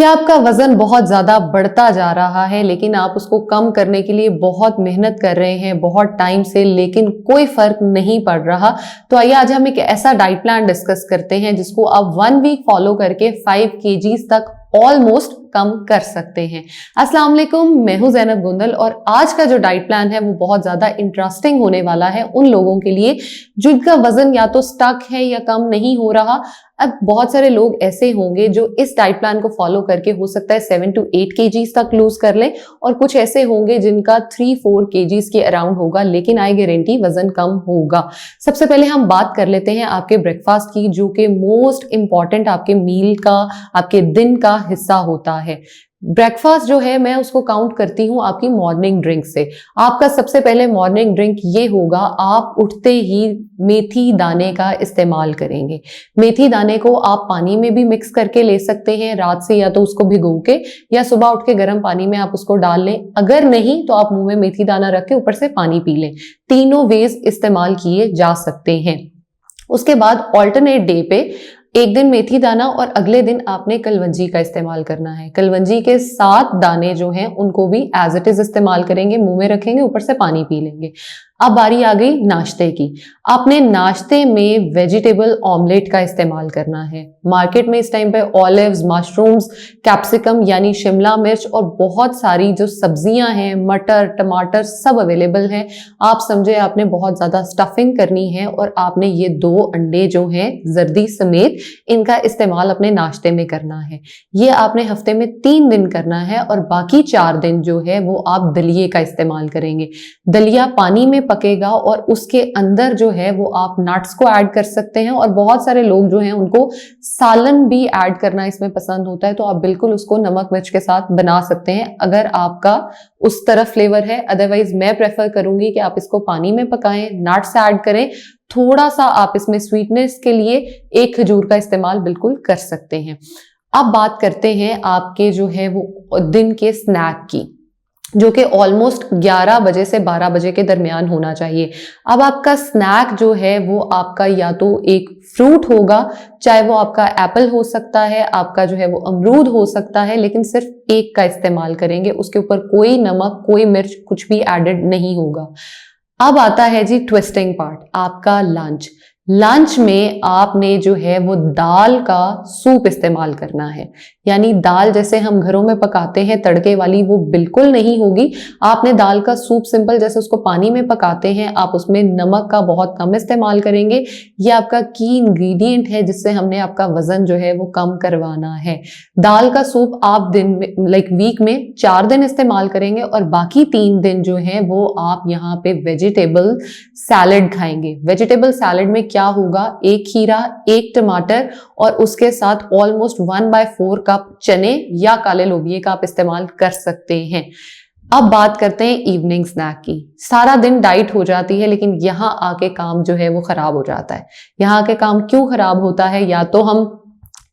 क्या आपका वजन बहुत ज्यादा बढ़ता जा रहा है लेकिन आप उसको कम करने के लिए बहुत मेहनत कर रहे हैं बहुत टाइम से, लेकिन कोई फर्क नहीं पड़ रहा? तो आइए आज हम एक ऐसा डाइट प्लान डिस्कस करते हैं जिसको आप 1 वीक फॉलो करके 5 kgs तक ऑलमोस्ट कम कर सकते हैं। अस्सलाम वालेकुम, मैं हूं ज़ैनब गुंदल और आज का जो डाइट प्लान है वो बहुत ज्यादा इंटरेस्टिंग होने वाला है उन लोगों के लिए जिनका वजन या तो स्टक है या कम नहीं हो रहा। अब बहुत सारे लोग ऐसे होंगे जो इस डाइट प्लान को फॉलो करके हो सकता है 7 to 8 kgs तक लूज कर लें, और कुछ ऐसे होंगे जिनका 3-4 kgs के अराउंड होगा, लेकिन आई गारंटी वजन कम होगा। सबसे पहले हम बात कर लेते हैं आपके ब्रेकफास्ट की, जो कि मोस्ट इंपॉर्टेंट आपके मील का, आपके दिन का हिस्सा होता है। ब्रेकफास्ट जो है मैं उसको काउंट करती हूँ आपकी मॉर्निंग ड्रिंक से। आपका सबसे पहले मॉर्निंग ड्रिंक ये होगा, आप उठते ही मेथी दाने का इस्तेमाल करेंगे। मेथी दाने को आप पानी में भी मिक्स करके ले सकते हैं रात से, या तो उसको भिगो के या सुबह उठ के गर्म पानी में आप उसको डाल लें। अगर नहीं तो आप मुंह में मेथी दाना रख के ऊपर से पानी पी लें। तीनों वेज इस्तेमाल किए जा सकते हैं। उसके बाद ऑल्टरनेट डे पे एक दिन मेथी दाना और अगले दिन आपने कलवंजी का इस्तेमाल करना है। कलवंजी के 7 दाने जो हैं उनको भी एज इट इज इस्तेमाल करेंगे, मुंह में रखेंगे, ऊपर से पानी पी लेंगे। अब बारी आ गई नाश्ते की। आपने नाश्ते में वेजिटेबल ऑमलेट का इस्तेमाल करना है। मार्केट में इस टाइम पे ऑलिव्स, मशरूम्स, कैप्सिकम यानी शिमला मिर्च और बहुत सारी जो सब्जियां हैं, मटर, टमाटर, सब अवेलेबल हैं। आप समझे आपने बहुत ज्यादा स्टफिंग करनी है और आपने ये 2 अंडे जो हैं जर्दी समेत इनका इस्तेमाल अपने नाश्ते में करना है। ये आपने हफ्ते में 3 दिन करना है और बाकी 4 दिन जो है वो आप दलिये का इस्तेमाल करेंगे। दलिया पानी में पकेगा और उसके अंदर जो है वो आप नट्स को ऐड कर सकते हैं, और बहुत सारे लोग जो हैं उनको सालन भी ऐड करना इसमें पसंद होता है, तो आप बिल्कुल उसको नमक मिर्च के साथ बना सकते हैं अगर आपका उस तरफ फ्लेवर है। अदरवाइज मैं प्रेफर करूंगी कि आप इसको पानी में पकाएं, नट्स ऐड करें, थोड़ा सा आप इसमें स्वीटनेस के लिए एक खजूर का इस्तेमाल बिल्कुल कर सकते हैं। अब बात करते हैं आपके जो है वो दिन के स्नैक की, जो कि ऑलमोस्ट 11 बजे से 12 बजे के दरमियान होना चाहिए। अब आपका स्नैक जो है वो आपका या तो एक फ्रूट होगा, चाहे वो आपका एप्पल हो सकता है, आपका जो है वो अमरूद हो सकता है, लेकिन सिर्फ एक का इस्तेमाल करेंगे। उसके ऊपर कोई नमक, कोई मिर्च, कुछ भी एडेड नहीं होगा। अब आता है जी ट्विस्टिंग पार्ट, आपका लंच। लंच में आपने जो है वो दाल का सूप इस्तेमाल करना है, यानी दाल जैसे हम घरों में पकाते हैं तड़के वाली, वो बिल्कुल नहीं होगी। आपने दाल का सूप सिंपल जैसे उसको पानी में पकाते हैं, आप उसमें नमक का बहुत कम इस्तेमाल करेंगे। ये आपका की इंग्रेडिएंट है जिससे हमने आपका वजन जो है वो कम करवाना है। दाल का सूप आप दिन में वीक में 4 दिन इस्तेमाल करेंगे और बाकी 3 दिन जो है वो आप यहाँ पे वेजिटेबल सैलेड खाएंगे। वेजिटेबल सैलेड में क्या होगा, एक खीरा, एक टमाटर और उसके साथ ऑलमोस्ट 1/4 कप चने या काले लोबिये का आप इस्तेमाल कर सकते हैं। अब बात करते हैं इवनिंग स्नैक की। सारा दिन डाइट हो जाती है लेकिन यहाँ आके काम जो है वो खराब हो जाता है। यहाँ आके काम क्यों खराब होता है, या तो हम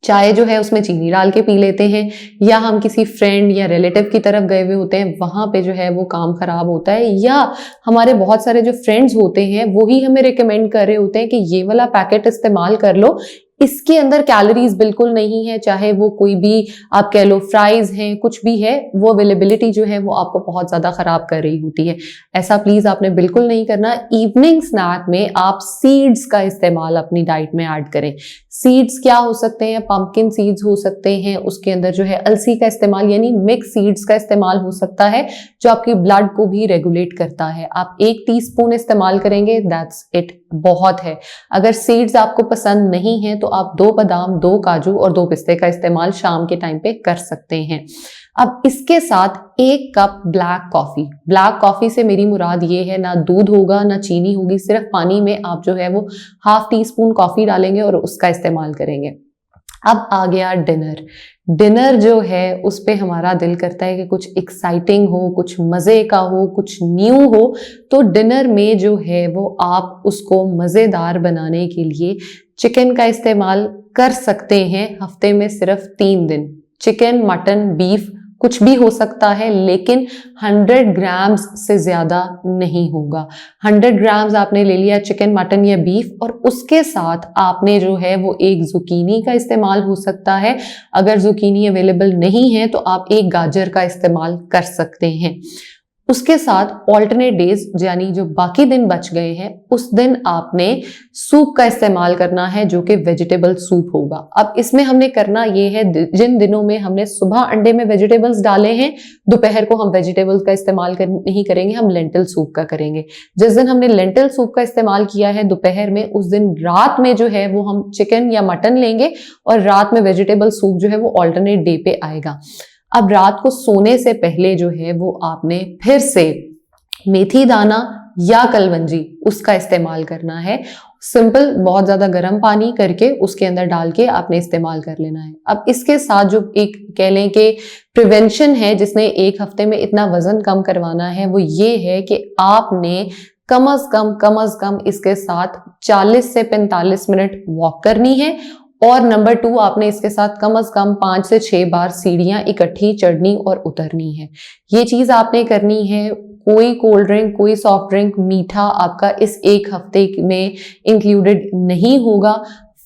चाय जो है उसमें चीनी डाल के पी लेते हैं, या हम किसी फ्रेंड या रिलेटिव की तरफ गए हुए होते हैं, वहां पे जो है वो काम खराब होता है, या हमारे बहुत सारे जो फ्रेंड्स होते हैं वो ही हमें रिकमेंड कर रहे होते हैं कि ये वाला पैकेट इस्तेमाल कर लो, इसके अंदर कैलोरीज बिल्कुल नहीं है, चाहे वो कोई भी आप कह लो फ्राइज हैं, कुछ भी है, वो अवेलेबिलिटी जो है वो आपको बहुत ज्यादा खराब कर रही होती है। ऐसा प्लीज आपने बिल्कुल नहीं करना। इवनिंग स्नैक में आप सीड्स का इस्तेमाल अपनी डाइट में ऐड करें। सीड्स क्या हो सकते हैं, पंपकिन सीड्स हो सकते हैं, उसके अंदर जो है अलसी का इस्तेमाल यानी मिक्स सीड्स का इस्तेमाल हो सकता है, जो आपकी ब्लड को भी रेगुलेट करता है। आप 1 टीस्पून इस्तेमाल करेंगे, दैट्स इट, बहुत है। अगर सीड्स आपको पसंद नहीं है तो आप 2 बादाम, 2 काजू और 2 पिस्ते का इस्तेमाल शाम के टाइम पे कर सकते हैं। अब इसके साथ 1 cup black coffee. Black coffee से मेरी मुराद ये है, ना दूध होगा ना चीनी होगी, सिर्फ पानी में आप जो है वो 1/2 टीस्पून कॉफी डालेंगे और उसका इस्तेमाल करेंगे। अब आ गया डिनर। डिनर जो है उस पे हमारा दिल करता है कि कुछ एक्साइटिंग हो, कुछ मजे का हो, कुछ न्यू हो, तो डिनर में जो है वो आप उसको मजेदार बनाने के लिए चिकन का इस्तेमाल कर सकते हैं। हफ्ते में सिर्फ 3 दिन चिकन, मटन, बीफ कुछ भी हो सकता है, लेकिन 100 ग्राम्स से ज्यादा नहीं होगा। 100 ग्राम्स आपने ले लिया चिकन, मटन या बीफ, और उसके साथ आपने जो है वो एक जुकीनी का इस्तेमाल हो सकता है। अगर जुकीनी अवेलेबल नहीं है तो आप एक गाजर का इस्तेमाल कर सकते हैं। उसके साथ ऑल्टरनेट डेज यानी जो बाकी दिन बच गए हैं उस दिन आपने सूप का इस्तेमाल करना है, जो कि वेजिटेबल सूप होगा। अब इसमें हमने करना ये है, जिन दिनों में हमने सुबह अंडे में वेजिटेबल्स डाले हैं, दोपहर को हम वेजिटेबल्स का इस्तेमाल नहीं करेंगे, हम लेंटिल सूप का करेंगे। जिस दिन हमने लेंटिल सूप का इस्तेमाल किया है दोपहर में, उस दिन रात में जो है वो हम चिकन या मटन लेंगे और रात में वेजिटेबल सूप जो है वो ऑल्टरनेट डे पे आएगा। अब रात को सोने से पहले जो है वो आपने फिर से मेथी दाना या कलवंजी उसका इस्तेमाल करना है। सिंपल, बहुत ज्यादा गर्म पानी करके उसके अंदर डाल के आपने इस्तेमाल कर लेना है। अब इसके साथ जो एक कह लें कि प्रिवेंशन है, जिसने एक हफ्ते में इतना वजन कम करवाना है, वो ये है कि आपने कम अज कम इसके साथ 40 से 45 मिनट वॉक करनी है। और नंबर 2, आपने इसके साथ कम से कम 5 से 6 बार सीढ़ियां इकट्ठी चढ़नी और उतरनी है। ये चीज आपने करनी है। कोई कोल्ड ड्रिंक, कोई सॉफ्ट ड्रिंक, मीठा आपका इस एक हफ्ते में इंक्लूडेड नहीं होगा।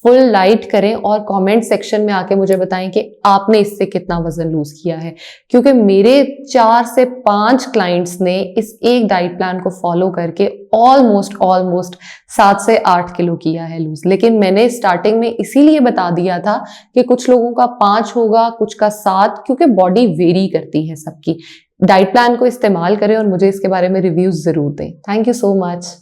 फुल लाइट करें और कमेंट सेक्शन में आके मुझे बताएं कि आपने इससे कितना वजन लूज किया है, क्योंकि मेरे 4 से 5 क्लाइंट्स ने इस एक डाइट प्लान को फॉलो करके ऑलमोस्ट 7 से 8 किलो किया है लूज। लेकिन मैंने स्टार्टिंग में इसीलिए बता दिया था कि कुछ लोगों का 5 होगा, कुछ का 7, क्योंकि बॉडी वेरी करती है सबकी। डाइट प्लान को इस्तेमाल करें और मुझे इसके बारे में रिव्यूज जरूर दें। Thank you so much.